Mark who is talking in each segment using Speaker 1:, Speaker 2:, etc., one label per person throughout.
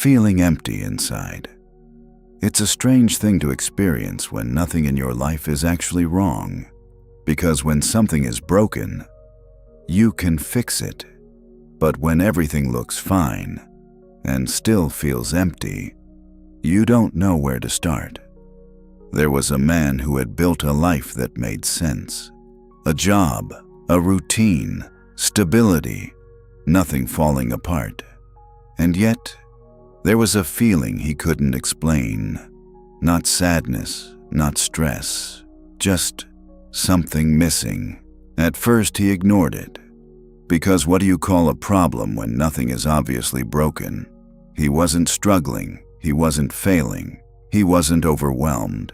Speaker 1: feeling empty inside. It's a strange thing to experience when nothing in your life is actually wrong, because when something is broken, you can fix it. But when everything looks fine and still feels empty, you don't know where to start. There was a man who had built a life that made sense. A job, a routine, stability, nothing falling apart. And yet, there was a feeling he couldn't explain. Not sadness, not stress, just something missing. At first he ignored it, because what do you call a problem when nothing is obviously broken? He wasn't struggling, he wasn't failing, he wasn't overwhelmed.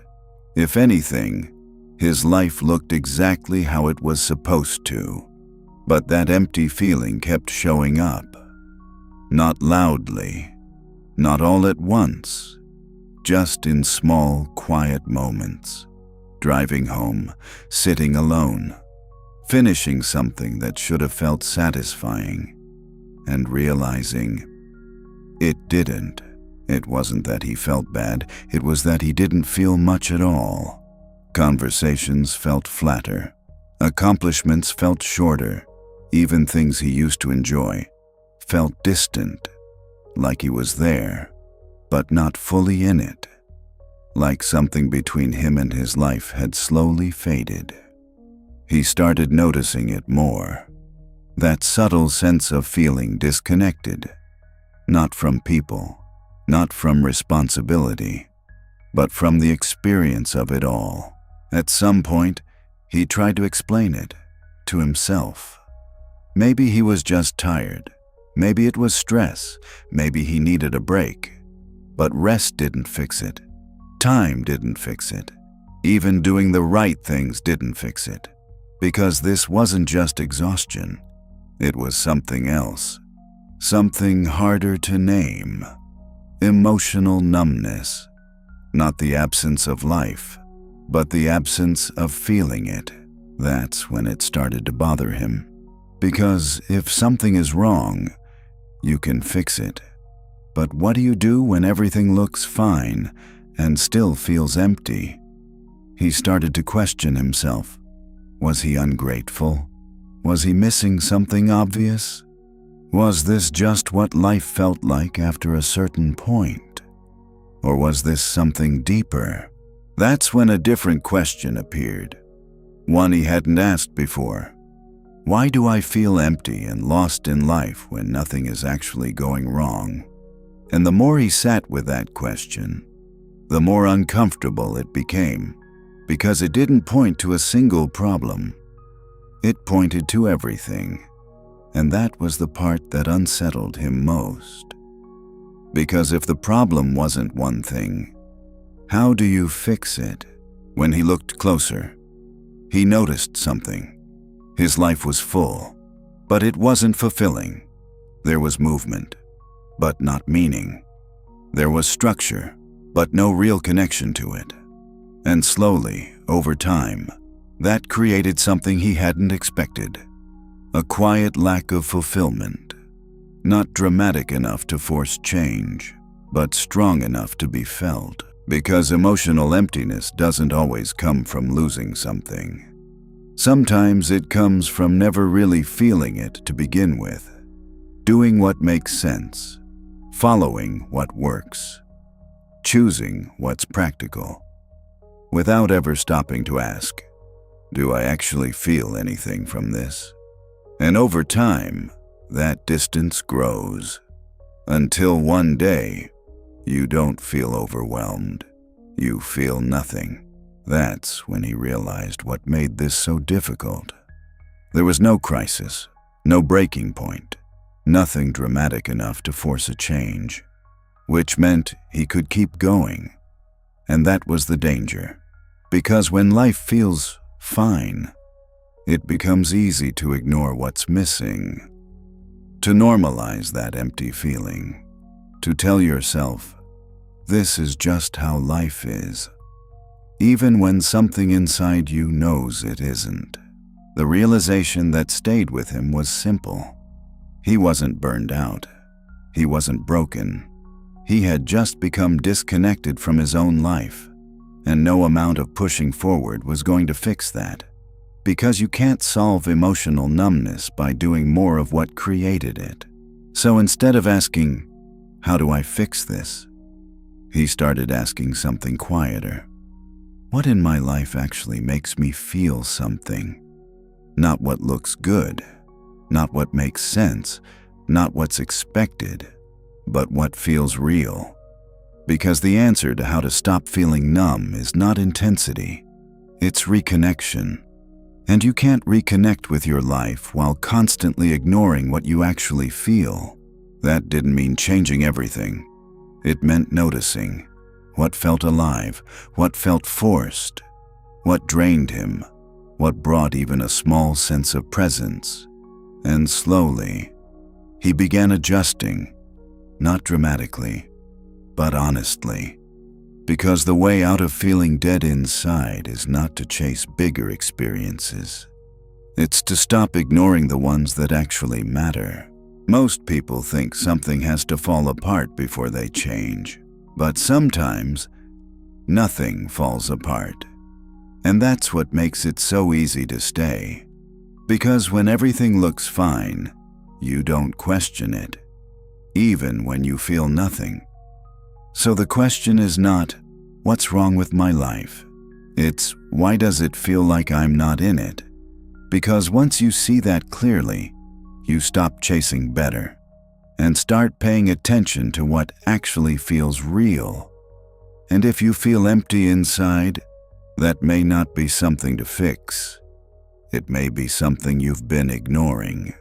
Speaker 1: If anything, his life looked exactly how it was supposed to. But that empty feeling kept showing up. Not loudly, not all at once, just in small, quiet moments. Driving home, sitting alone, finishing something that should have felt satisfying, and realizing it didn't. It wasn't that he felt bad, it was that he didn't feel much at all. Conversations felt flatter, accomplishments felt shorter, even things he used to enjoy felt distant, like he was there, but not fully in it, like something between him and his life had slowly faded. He started noticing it more, that subtle sense of feeling disconnected, not from people, not from responsibility, but from the experience of it all. At some point, he tried to explain it to himself. Maybe he was just tired. Maybe it was stress. Maybe he needed a break. But rest didn't fix it. Time didn't fix it. Even doing the right things didn't fix it. Because this wasn't just exhaustion. It was something else. Something harder to name. Emotional numbness. Not the absence of life, but the absence of feeling it. That's when it started to bother him. Because if something is wrong, you can fix it. But what do you do when everything looks fine and still feels empty? He started to question himself. Was he ungrateful? Was he missing something obvious? Was this just what life felt like after a certain point? Or was this something deeper? That's when a different question appeared, one he hadn't asked before. Why do I feel empty and lost in life when nothing is actually going wrong? And the more he sat with that question, the more uncomfortable it became, because it didn't point to a single problem. It pointed to everything, and that was the part that unsettled him most. Because if the problem wasn't one thing, how do you fix it? When he looked closer, he noticed something. His life was full, but it wasn't fulfilling. There was movement, but not meaning. There was structure, but no real connection to it. And slowly, over time, that created something he hadn't expected. A quiet lack of fulfillment. Not dramatic enough to force change, but strong enough to be felt. Because emotional emptiness doesn't always come from losing something. Sometimes it comes from never really feeling it to begin with. Doing what makes sense. Following what works. Choosing what's practical. Without ever stopping to ask, do I actually feel anything from this? And over time, that distance grows. Until one day, you don't feel overwhelmed. You feel nothing. That's when he realized what made this so difficult. There was no crisis, no breaking point, nothing dramatic enough to force a change, which meant he could keep going. And that was the danger, because when life feels fine, it becomes easy to ignore what's missing, to normalize that empty feeling, to tell yourself, this is just how life is, even when something inside you knows it isn't. The realization that stayed with him was simple. He wasn't burned out. He wasn't broken. He had just become disconnected from his own life, and no amount of pushing forward was going to fix that, because you can't solve emotional numbness by doing more of what created it. So instead of asking, "How do I fix this?" he started asking something quieter. What in my life actually makes me feel something? Not what looks good, not what makes sense, not what's expected, but what feels real. Because the answer to how to stop feeling numb is not intensity, it's reconnection. And you can't reconnect with your life while constantly ignoring what you actually feel. That didn't mean changing everything. It meant noticing what felt alive, what felt forced, what drained him, what brought even a small sense of presence. And slowly, he began adjusting, not dramatically, but honestly. Because the way out of feeling dead inside is not to chase bigger experiences. It's to stop ignoring the ones that actually matter. Most people think something has to fall apart before they change, but sometimes nothing falls apart. And that's what makes it so easy to stay. Because when everything looks fine, you don't question it, even when you feel nothing. So the question is not, what's wrong with my life? It's, why does it feel like I'm not in it? Because once you see that clearly, you stop chasing better and start paying attention to what actually feels real. And if you feel empty inside, that may not be something to fix. It may be something you've been ignoring.